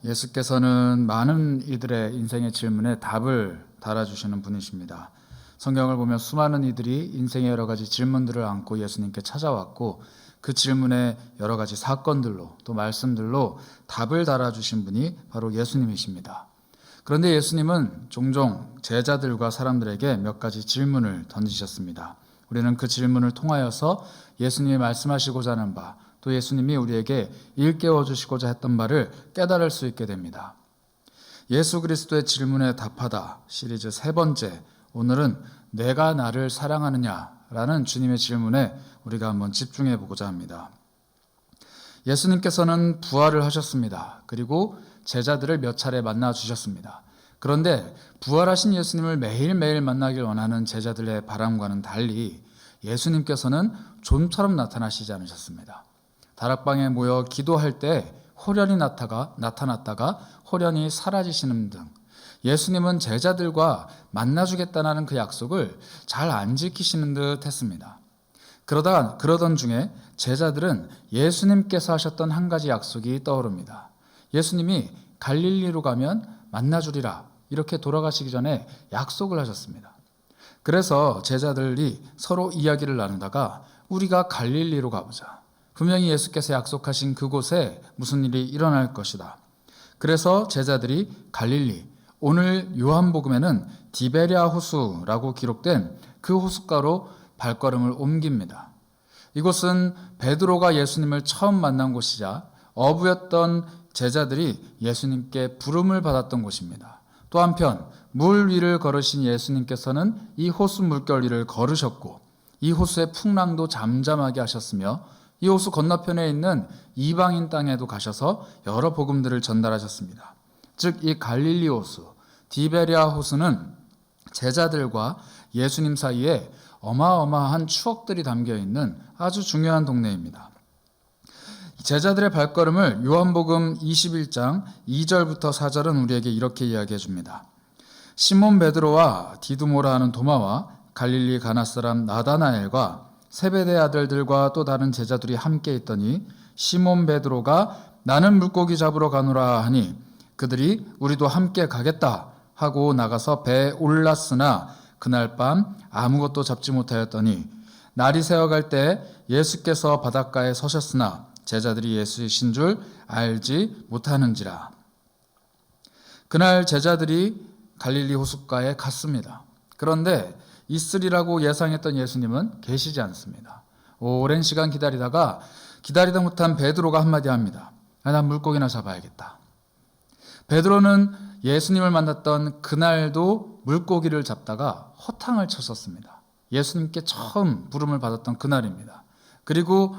예수께서는 많은 이들의 인생의 질문에 답을 달아주시는 분이십니다. 성경을 보면 수많은 이들이 인생의 여러 가지 질문들을 안고 예수님께 찾아왔고 그 질문에 여러 가지 사건들로 또 말씀들로 답을 달아주신 분이 바로 예수님이십니다. 그런데 예수님은 종종 제자들과 사람들에게 몇 가지 질문을 던지셨습니다. 우리는 그 질문을 통하여서 예수님이 말씀하시고자 하는 바, 또 예수님이 우리에게 일깨워 주시고자 했던 바를 깨달을 수 있게 됩니다. 예수 그리스도의 질문에 답하다 시리즈 세 번째, 오늘은 내가 나를 사랑하느냐라는 주님의 질문에 우리가 한번 집중해 보고자 합니다. 예수님께서는 부활을 하셨습니다. 그리고 제자들을 몇 차례 만나 주셨습니다. 그런데 부활하신 예수님을 매일매일 만나길 원하는 제자들의 바람과는 달리 예수님께서는 좀처럼 나타나시지 않으셨습니다. 다락방에 모여 기도할 때 호련히 나타났다가 호련히 사라지시는 등 예수님은 제자들과 만나주겠다는 그 약속을 잘 안 지키시는 듯 했습니다. 그러던 중에 제자들은 예수님께서 하셨던 한 가지 약속이 떠오릅니다. 예수님이 갈릴리로 가면 만나주리라 이렇게 돌아가시기 전에 약속을 하셨습니다. 그래서 제자들이 서로 이야기를 나누다가 우리가 갈릴리로 가보자. 분명히 예수께서 약속하신 그곳에 무슨 일이 일어날 것이다. 그래서 제자들이 갈릴리, 오늘 요한복음에는 디베랴 호수라고 기록된 그 호숫가로 발걸음을 옮깁니다. 이곳은 베드로가 예수님을 처음 만난 곳이자 어부였던 제자들이 예수님께 부름을 받았던 곳입니다. 또 한편 물 위를 걸으신 예수님께서는 이 호수 물결 위를 걸으셨고 이 호수의 풍랑도 잠잠하게 하셨으며 이 호수 건너편에 있는 이방인 땅에도 가셔서 여러 복음들을 전달하셨습니다. 즉 이 갈릴리 호수, 디베랴 호수는 제자들과 예수님 사이에 어마어마한 추억들이 담겨있는 아주 중요한 동네입니다. 제자들의 발걸음을 요한복음 21장 2절부터 4절은 우리에게 이렇게 이야기해 줍니다. 시몬 베드로와 디두모라 하는 도마와 갈릴리 가나 사람 나다나엘과 세베대 아들들과 또 다른 제자들이 함께 있더니 시몬 베드로가 나는 물고기 잡으러 가노라 하니 그들이 우리도 함께 가겠다 하고 나가서 배에 올랐으나 그날 밤 아무것도 잡지 못하였더니 날이 새어갈 때 예수께서 바닷가에 서셨으나 제자들이 예수이신 줄 알지 못하는지라. 그날 제자들이 갈릴리 호숫가에 갔습니다. 그런데 있으리라고 예상했던 예수님은 계시지 않습니다. 오랜 시간 기다리다 못한 베드로가 한마디 합니다. 난 물고기나 잡아야겠다. 베드로는 예수님을 만났던 그날도 물고기를 잡다가 허탕을 쳤었습니다. 예수님께 처음 부름을 받았던 그날입니다. 그리고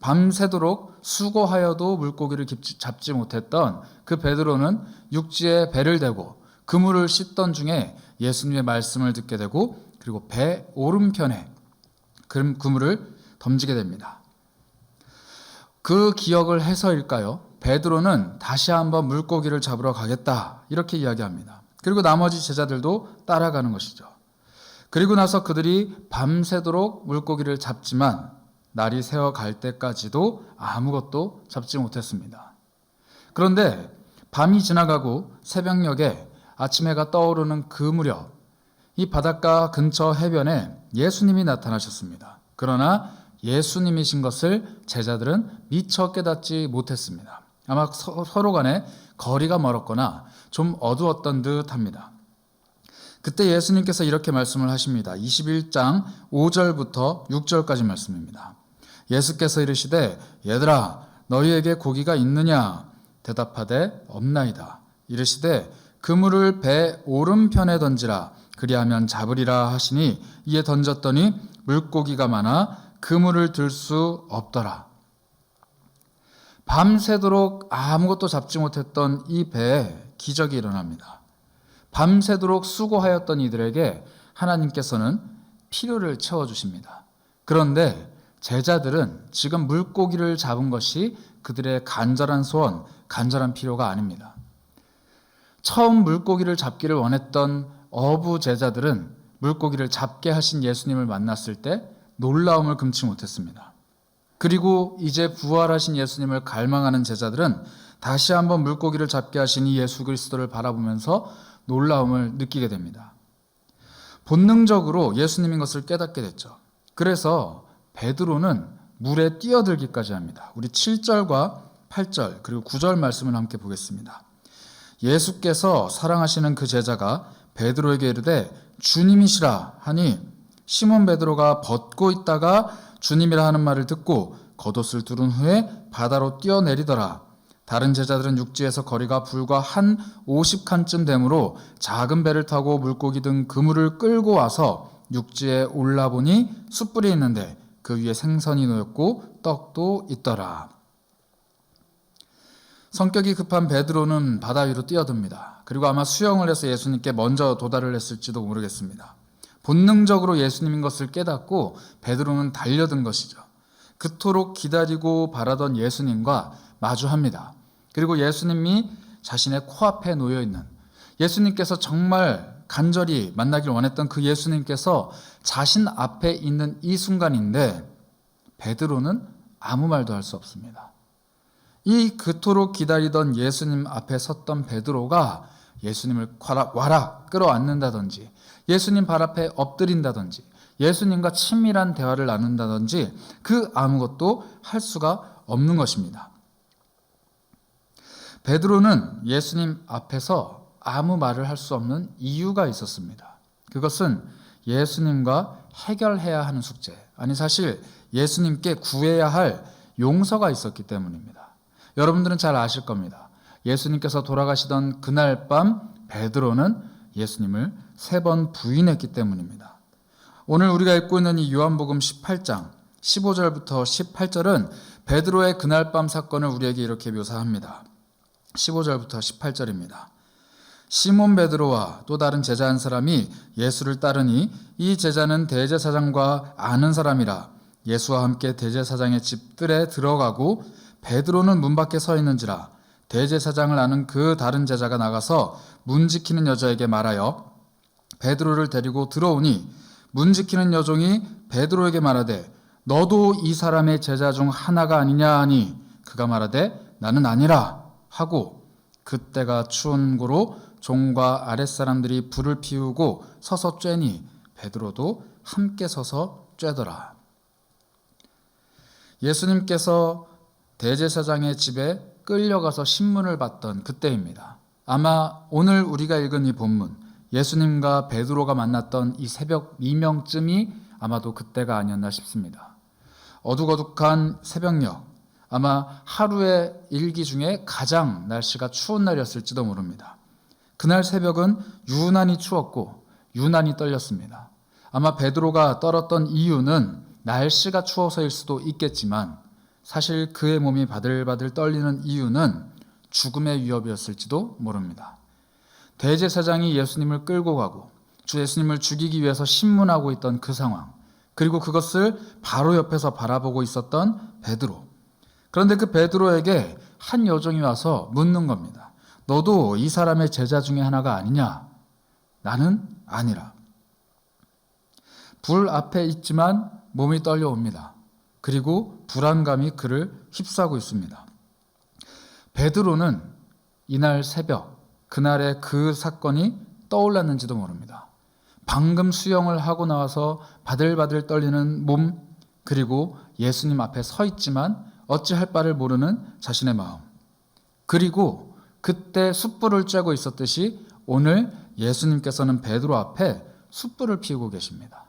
밤새도록 수고하여도 물고기를 잡지 못했던 그 베드로는 육지에 배를 대고 그물을 씻던 중에 예수님의 말씀을 듣게 되고 그리고 배 오른편에 그물을 던지게 됩니다. 그 기억을 해서일까요? 베드로는 다시 한번 물고기를 잡으러 가겠다 이렇게 이야기합니다. 그리고 나머지 제자들도 따라가는 것이죠. 그리고 나서 그들이 밤새도록 물고기를 잡지만 날이 새어갈 때까지도 아무것도 잡지 못했습니다. 그런데 밤이 지나가고 새벽녘에 아침 해가 떠오르는 그 무렵 이 바닷가 근처 해변에 예수님이 나타나셨습니다. 그러나 예수님이신 것을 제자들은 미처 깨닫지 못했습니다. 아마 서로 간에 거리가 멀었거나 좀 어두웠던 듯합니다. 그때 예수님께서 이렇게 말씀을 하십니다. 21장 5절부터 6절까지 말씀입니다. 예수께서 이르시되 얘들아 너희에게 고기가 있느냐 대답하되 없나이다. 이르시되 그물을 배 오른편에 던지라 그리하면 잡으리라 하시니 이에 던졌더니 물고기가 많아 그물을 들 수 없더라. 밤새도록 아무것도 잡지 못했던 이 배에 기적이 일어납니다. 밤새도록 수고하였던 이들에게 하나님께서는 필요를 채워주십니다. 그런데 제자들은 지금 물고기를 잡은 것이 그들의 간절한 소원, 간절한 필요가 아닙니다. 처음 물고기를 잡기를 원했던 어부 제자들은 물고기를 잡게 하신 예수님을 만났을 때 놀라움을 금치 못했습니다. 그리고 이제 부활하신 예수님을 갈망하는 제자들은 다시 한번 물고기를 잡게 하신 이 예수 그리스도를 바라보면서 놀라움을 느끼게 됩니다. 본능적으로 예수님인 것을 깨닫게 됐죠. 그래서 베드로는 물에 뛰어들기까지 합니다. 우리 7절과 8절 그리고 9절 말씀을 함께 보겠습니다. 예수께서 사랑하시는 그 제자가 베드로에게 이르되 주님이시라 하니 시몬 베드로가 벗고 있다가 주님이라 하는 말을 듣고 겉옷을 두른 후에 바다로 뛰어내리더라. 다른 제자들은 육지에서 거리가 불과 한 50칸쯤 되므로 작은 배를 타고 물고기 등 그물을 끌고 와서 육지에 올라보니 숯불이 있는데 그 위에 생선이 놓였고 떡도 있더라. 성격이 급한 베드로는 바다 위로 뛰어듭니다. 그리고 아마 수영을 해서 예수님께 먼저 도달을 했을지도 모르겠습니다. 본능적으로 예수님인 것을 깨닫고 베드로는 달려든 것이죠. 그토록 기다리고 바라던 예수님과 마주합니다. 그리고 예수님이 자신의 코앞에 놓여있는, 예수님께서 정말 간절히 만나길 원했던 그 예수님께서 자신 앞에 있는 이 순간인데 베드로는 아무 말도 할 수 없습니다. 이 그토록 기다리던 예수님 앞에 섰던 베드로가 예수님을 와라 끌어안는다든지 예수님 발 앞에 엎드린다든지 예수님과 친밀한 대화를 나눈다든지 그 아무것도 할 수가 없는 것입니다. 베드로는 예수님 앞에서 아무 말을 할 수 없는 이유가 있었습니다. 그것은 예수님과 해결해야 하는 숙제, 아니 사실 예수님께 구해야 할 용서가 있었기 때문입니다. 여러분들은 잘 아실 겁니다. 예수님께서 돌아가시던 그날 밤 베드로는 예수님을 3번 부인했기 때문입니다. 오늘 우리가 읽고 있는 이 요한복음 18장 15절부터 18절은 베드로의 그날 밤 사건을 우리에게 이렇게 묘사합니다. 15절부터 18절입니다. 시몬 베드로와 또 다른 제자 한 사람이 예수를 따르니 이 제자는 대제사장과 아는 사람이라 예수와 함께 대제사장의 집들에 들어가고 베드로는 문 밖에 서 있는지라 대제사장을 아는 그 다른 제자가 나가서 문 지키는 여자에게 말하여 베드로를 데리고 들어오니 문 지키는 여종이 베드로에게 말하되 너도 이 사람의 제자 중 하나가 아니냐 하니 그가 말하되 나는 아니라 하고 그때가 추운 고로 종과 아랫사람들이 불을 피우고 서서 쬐니 베드로도 함께 서서 쬐더라. 예수님께서 대제사장의 집에 끌려가서 신문을 받던 그때입니다. 아마 오늘 우리가 읽은 이 본문, 예수님과 베드로가 만났던 이 새벽 미명쯤이 아마도 그때가 아니었나 싶습니다. 어둑어둑한 새벽녘, 아마 하루의 일기 중에 가장 날씨가 추운 날이었을지도 모릅니다. 그날 새벽은 유난히 추웠고 유난히 떨렸습니다. 아마 베드로가 떨었던 이유는 날씨가 추워서일 수도 있겠지만 사실 그의 몸이 바들바들 떨리는 이유는 죽음의 위협이었을지도 모릅니다. 대제사장이 예수님을 끌고 가고 주 예수님을 죽이기 위해서 신문하고 있던 그 상황, 그리고 그것을 바로 옆에서 바라보고 있었던 베드로. 그런데 그 베드로에게 한 여종이 와서 묻는 겁니다. 너도 이 사람의 제자 중에 하나가 아니냐? 나는 아니라. 불 앞에 있지만 몸이 떨려옵니다. 그리고 불안감이 그를 휩싸고 있습니다. 베드로는 이날 새벽, 그날의 그 사건이 떠올랐는지도 모릅니다. 방금 수영을 하고 나와서 바들바들 떨리는 몸, 그리고 예수님 앞에 서 있지만 어찌할 바를 모르는 자신의 마음, 그리고 그때 숯불을 쬐고 있었듯이 오늘 예수님께서는 베드로 앞에 숯불을 피우고 계십니다.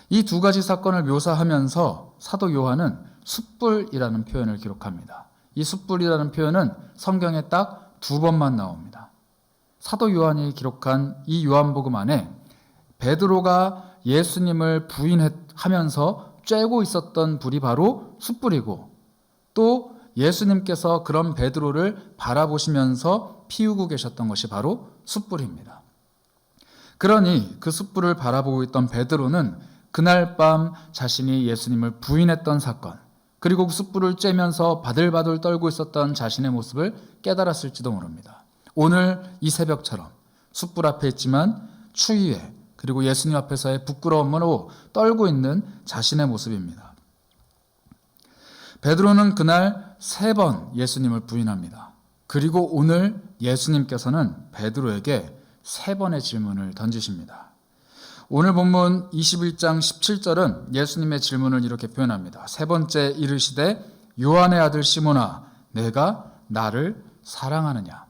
이 두 가지 사건을 묘사하면서 사도 요한은 숯불이라는 표현을 기록합니다. 이 숯불이라는 표현은 성경에 딱 2번만 나옵니다. 사도 요한이 기록한 이 요한복음 안에 베드로가 예수님을 부인하면서 쬐고 있었던 불이 바로 숯불이고, 또 예수님께서 그런 베드로를 바라보시면서 피우고 계셨던 것이 바로 숯불입니다. 그러니 그 숯불을 바라보고 있던 베드로는 그날 밤 자신이 예수님을 부인했던 사건, 그리고 그 숯불을 쬐면서 바들바들 떨고 있었던 자신의 모습을 깨달았을지도 모릅니다. 오늘 이 새벽처럼 숯불 앞에 있지만 추위에, 그리고 예수님 앞에서의 부끄러움으로 떨고 있는 자신의 모습입니다. 베드로는 그날 3번 예수님을 부인합니다. 그리고 오늘 예수님께서는 베드로에게 3번의 질문을 던지십니다. 오늘 본문 21장 17절은 예수님의 질문을 이렇게 표현합니다. 3번째 이르시되 요한의 아들 시몬아 내가 나를 사랑하느냐.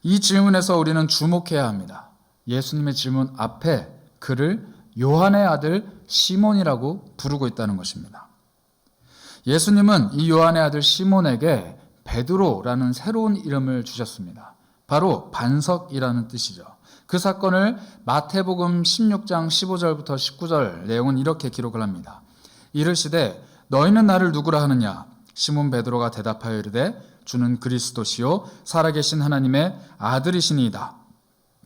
이 질문에서 우리는 주목해야 합니다. 예수님의 질문 앞에 그를 요한의 아들 시몬이라고 부르고 있다는 것입니다. 예수님은 이 요한의 아들 시몬에게 베드로라는 새로운 이름을 주셨습니다. 바로 반석이라는 뜻이죠. 그 사건을 마태복음 16장 15절부터 19절 내용은 이렇게 기록을 합니다. 이르시되 너희는 나를 누구라 하느냐? 시몬 베드로가 대답하여 이르되 주는 그리스도시요 살아계신 하나님의 아들이시니이다.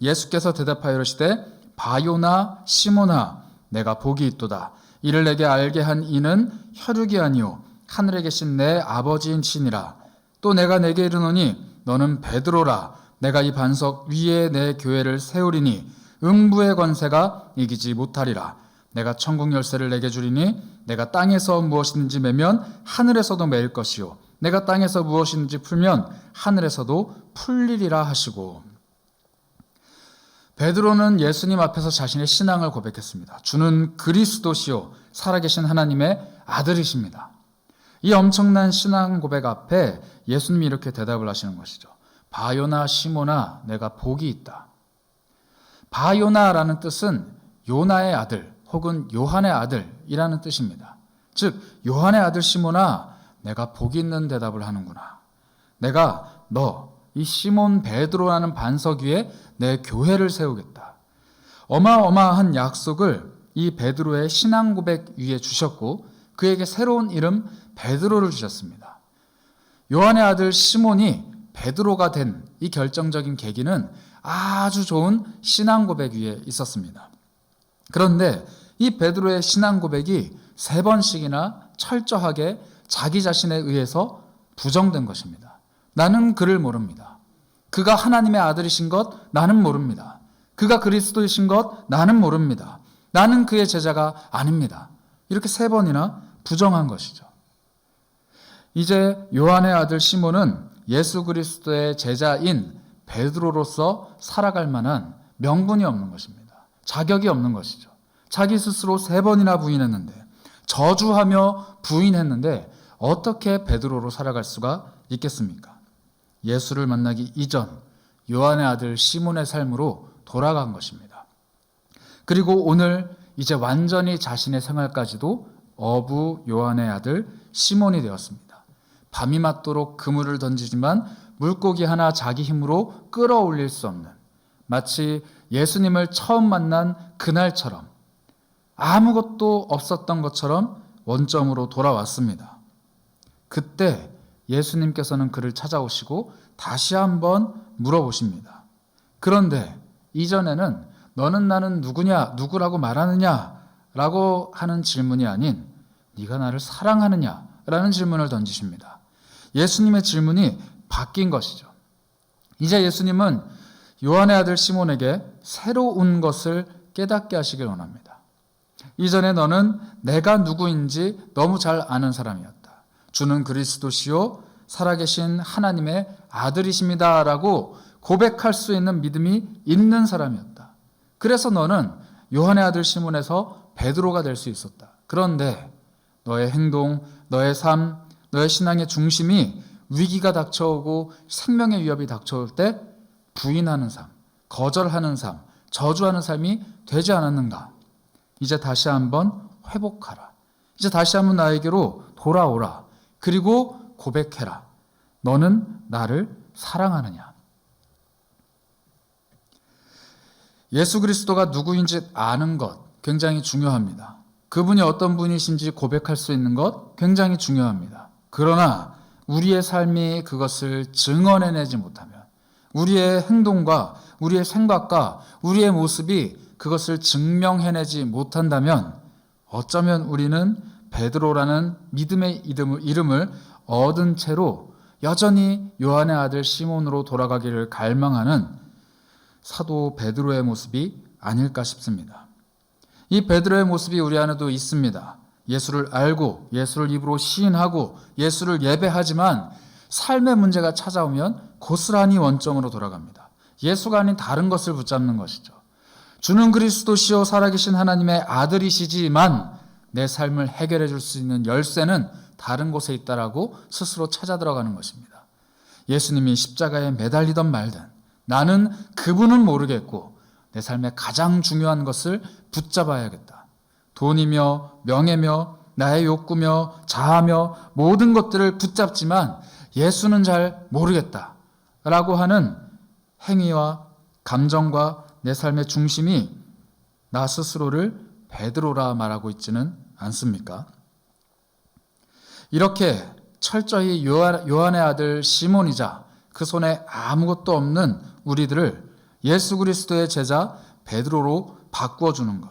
예수께서 대답하여 이르시되 바요나 시몬아 내가 복이 있도다. 이를 내게 알게 한 이는 혈육이 아니요 하늘에 계신 내 아버지인 신이라. 또 내가 내게 이르노니 너는 베드로라. 내가 이 반석 위에 내 교회를 세우리니 음부의 권세가 이기지 못하리라. 내가 천국 열쇠를 내게 주리니 내가 땅에서 무엇이든지 매면 하늘에서도 매일 것이요 내가 땅에서 무엇이든지 풀면 하늘에서도 풀리리라 하시고. 베드로는 예수님 앞에서 자신의 신앙을 고백했습니다. 주는 그리스도시요 살아계신 하나님의 아들이십니다. 이 엄청난 신앙 고백 앞에 예수님이 이렇게 대답을 하시는 것이죠. 바요나 시몬아 내가 복이 있다. 바요나라는 뜻은 요나의 아들 혹은 요한의 아들이라는 뜻입니다. 즉 요한의 아들 시몬아 내가 복이 있는 대답을 하는구나. 내가 너 이 시몬 베드로라는 반석 위에 내 교회를 세우겠다. 어마어마한 약속을 이 베드로의 신앙 고백 위에 주셨고 그에게 새로운 이름 베드로를 주셨습니다. 요한의 아들 시몬이 베드로가 된 이 결정적인 계기는 아주 좋은 신앙 고백 위에 있었습니다. 그런데 이 베드로의 신앙 고백이 3번씩이나 철저하게 자기 자신에 의해서 부정된 것입니다. 나는 그를 모릅니다. 그가 하나님의 아들이신 것 나는 모릅니다. 그가 그리스도이신 것 나는 모릅니다. 나는 그의 제자가 아닙니다. 이렇게 3번이나 부정한 것이죠. 이제 요한의 아들 시몬은 예수 그리스도의 제자인 베드로로서 살아갈 만한 명분이 없는 것입니다. 자격이 없는 것이죠. 자기 스스로 3번이나 부인했는데 저주하며 부인했는데 어떻게 베드로로 살아갈 수가 있겠습니까? 예수를 만나기 이전 요한의 아들 시몬의 삶으로 돌아간 것입니다. 그리고 오늘 이제 완전히 자신의 생활까지도 어부 요한의 아들 시몬이 되었습니다. 밤이 맞도록 그물을 던지지만 물고기 하나 자기 힘으로 끌어올릴 수 없는, 마치 예수님을 처음 만난 그날처럼 아무것도 없었던 것처럼 원점으로 돌아왔습니다. 그때 예수님께서는 그를 찾아오시고 다시 한번 물어보십니다. 그런데 이전에는 너는 나는 누구냐, 누구라고 말하느냐 라고 하는 질문이 아닌 네가 나를 사랑하느냐 라는 질문을 던지십니다. 예수님의 질문이 바뀐 것이죠. 이제 예수님은 요한의 아들 시몬에게 새로운 것을 깨닫게 하시길 원합니다. 이전에 너는 내가 누구인지 너무 잘 아는 사람이었다. 주는 그리스도시요 살아계신 하나님의 아들이십니다 라고 고백할 수 있는 믿음이 있는 사람이었다. 그래서 너는 요한의 아들 시몬에서 베드로가 될 수 있었다. 그런데 너의 행동, 너의 삶, 너의 신앙의 중심이 위기가 닥쳐오고 생명의 위협이 닥쳐올 때 부인하는 삶, 거절하는 삶, 저주하는 삶이 되지 않았는가? 이제 다시 한번 회복하라. 이제 다시 한번 나에게로 돌아오라. 그리고 고백해라. 너는 나를 사랑하느냐? 예수 그리스도가 누구인지 아는 것 굉장히 중요합니다. 그분이 어떤 분이신지 고백할 수 있는 것 굉장히 중요합니다. 그러나 우리의 삶이 그것을 증언해내지 못하면, 우리의 행동과 우리의 생각과 우리의 모습이 그것을 증명해내지 못한다면 어쩌면 우리는 베드로라는 믿음의 이름을 얻은 채로 여전히 요한의 아들 시몬으로 돌아가기를 갈망하는 사도 베드로의 모습이 아닐까 싶습니다. 이 베드로의 모습이 우리 안에도 있습니다. 예수를 알고 예수를 입으로 시인하고 예수를 예배하지만 삶의 문제가 찾아오면 고스란히 원점으로 돌아갑니다. 예수가 아닌 다른 것을 붙잡는 것이죠. 주는 그리스도시요 살아계신 하나님의 아들이시지만 내 삶을 해결해 줄 수 있는 열쇠는 다른 곳에 있다라고 스스로 찾아 들어가는 것입니다. 예수님이 십자가에 매달리던 말든 나는 그분은 모르겠고 내 삶의 가장 중요한 것을 붙잡아야겠다. 돈이며 명예며 나의 욕구며 자아며 모든 것들을 붙잡지만 예수는 잘 모르겠다 라고 하는 행위와 감정과 내 삶의 중심이 나 스스로를 베드로라 말하고 있지는 않습니까? 이렇게 철저히 요한의 아들 시몬이자 그 손에 아무것도 없는 우리들을 예수 그리스도의 제자 베드로로 바꾸어주는 것,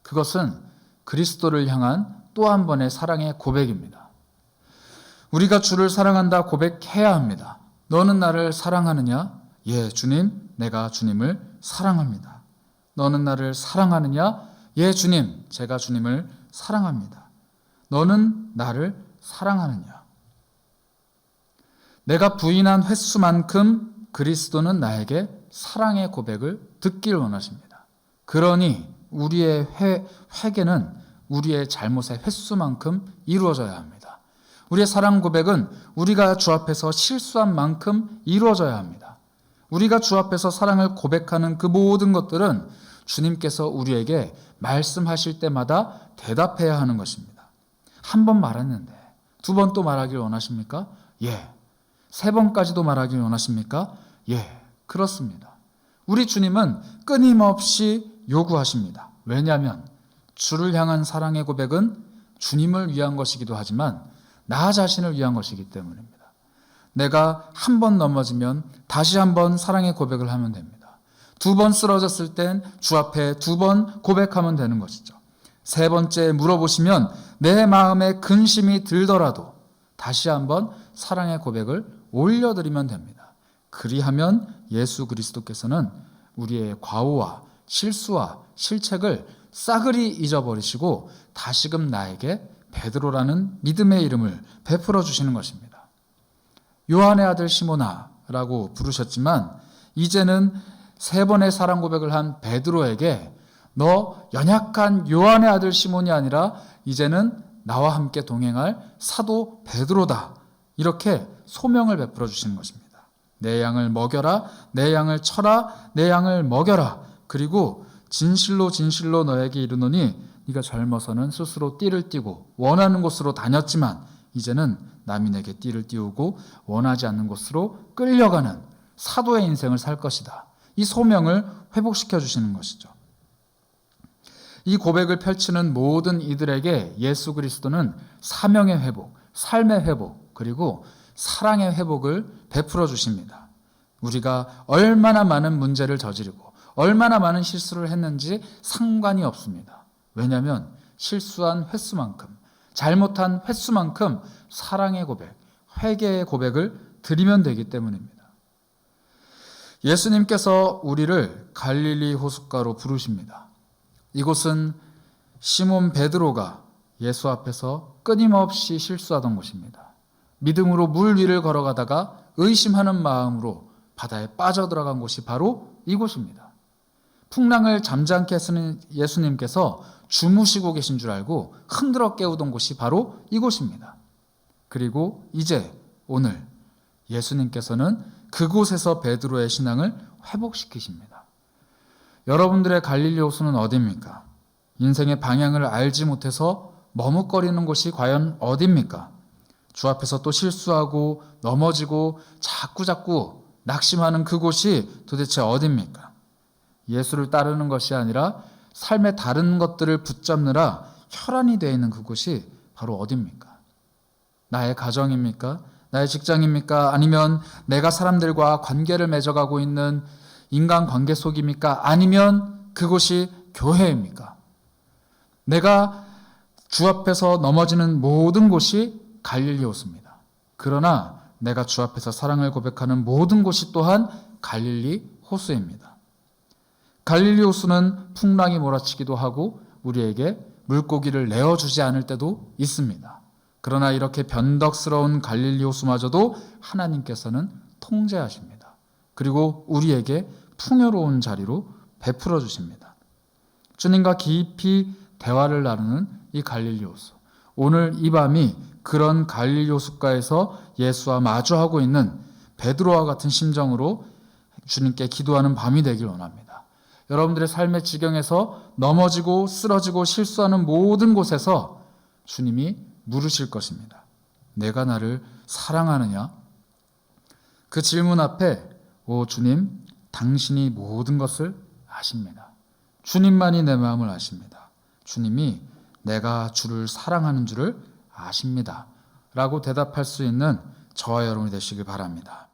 그것은 그리스도를 향한 또 한 번의 사랑의 고백입니다. 우리가 주를 사랑한다 고백해야 합니다. 너는 나를 사랑하느냐? 예, 주님, 내가 주님을 사랑합니다. 너는 나를 사랑하느냐? 예, 주님, 제가 주님을 사랑합니다. 너는 나를 사랑하느냐? 내가 부인한 횟수만큼 그리스도는 나에게 사랑의 고백을 듣길 원하십니다. 그러니 우리의 회개는 우리의 잘못의 횟수만큼 이루어져야 합니다. 우리의 사랑 고백은 우리가 주 앞에서 실수한 만큼 이루어져야 합니다. 우리가 주 앞에서 사랑을 고백하는 그 모든 것들은 주님께서 우리에게 말씀하실 때마다 대답해야 하는 것입니다. 한 번 말했는데 두 번 또 말하길 원하십니까? 예. 세 번까지도 말하길 원하십니까? 예. 그렇습니다. 우리 주님은 끊임없이 요구하십니다. 왜냐하면 주를 향한 사랑의 고백은 주님을 위한 것이기도 하지만 나 자신을 위한 것이기 때문입니다. 내가 한 번 넘어지면 다시 한 번 사랑의 고백을 하면 됩니다. 두 번 쓰러졌을 땐 주 앞에 두 번 고백하면 되는 것이죠. 세 번째 물어보시면 내 마음에 근심이 들더라도 다시 한 번 사랑의 고백을 올려드리면 됩니다. 그리하면 예수 그리스도께서는 우리의 과오와 실수와 실책을 싸그리 잊어버리시고 다시금 나에게 베드로라는 믿음의 이름을 베풀어 주시는 것입니다. 요한의 아들 시몬아라고 부르셨지만 이제는 세 번의 사랑 고백을 한 베드로에게 너 연약한 요한의 아들 시몬이 아니라 이제는 나와 함께 동행할 사도 베드로다. 이렇게 소명을 베풀어 주시는 것입니다. 내 양을 먹여라, 내 양을 쳐라, 내 양을 먹여라. 그리고 진실로 진실로 너에게 이르노니 네가 젊어서는 스스로 띠를 띠고 원하는 곳으로 다녔지만 이제는 남이 내게 띠를 띠우고 원하지 않는 곳으로 끌려가는 사도의 인생을 살 것이다. 이 소명을 회복시켜 주시는 것이죠. 이 고백을 펼치는 모든 이들에게 예수 그리스도는 사명의 회복, 삶의 회복, 그리고 사랑의 회복을 베풀어 주십니다. 우리가 얼마나 많은 문제를 저지르고 얼마나 많은 실수를 했는지 상관이 없습니다. 왜냐하면 실수한 횟수만큼, 잘못한 횟수만큼 사랑의 고백, 회개의 고백을 드리면 되기 때문입니다. 예수님께서 우리를 갈릴리 호숫가로 부르십니다. 이곳은 시몬 베드로가 예수 앞에서 끊임없이 실수하던 곳입니다. 믿음으로 물 위를 걸어가다가 의심하는 마음으로 바다에 빠져들어간 곳이 바로 이곳입니다. 풍랑을 잠잠케 쓰는 예수님께서 주무시고 계신 줄 알고 흔들어 깨우던 곳이 바로 이곳입니다. 그리고 이제 오늘 예수님께서는 그곳에서 베드로의 신앙을 회복시키십니다. 여러분들의 갈릴리 호수는 어디입니까? 인생의 방향을 알지 못해서 머뭇거리는 곳이 과연 어디입니까? 주 앞에서 또 실수하고 넘어지고 자꾸 낙심하는 그곳이 도대체 어디입니까? 예수를 따르는 것이 아니라 삶의 다른 것들을 붙잡느라 혈안이 되어 있는 그곳이 바로 어디입니까? 나의 가정입니까? 나의 직장입니까? 아니면 내가 사람들과 관계를 맺어가고 있는 인간관계 속입니까? 아니면 그곳이 교회입니까? 내가 주 앞에서 넘어지는 모든 곳이 갈릴리 호수입니다. 그러나 내가 주 앞에서 사랑을 고백하는 모든 곳이 또한 갈릴리 호수입니다. 갈릴리 호수는 풍랑이 몰아치기도 하고 우리에게 물고기를 내어주지 않을 때도 있습니다. 그러나 이렇게 변덕스러운 갈릴리 호수마저도 하나님께서는 통제하십니다. 그리고 우리에게 풍요로운 자리로 베풀어 주십니다. 주님과 깊이 대화를 나누는 이 갈릴리 호수. 오늘 이 밤이 그런 갈릴리 호숫가에서 예수와 마주하고 있는 베드로와 같은 심정으로 주님께 기도하는 밤이 되길 원합니다. 여러분들의 삶의 지경에서 넘어지고 쓰러지고 실수하는 모든 곳에서 주님이 물으실 것입니다. 내가 나를 사랑하느냐? 그 질문 앞에 오 주님, 당신이 모든 것을 아십니다. 주님만이 내 마음을 아십니다. 주님이 내가 주를 사랑하는 줄을 아십니다. 라고 대답할 수 있는 저와 여러분이 되시길 바랍니다.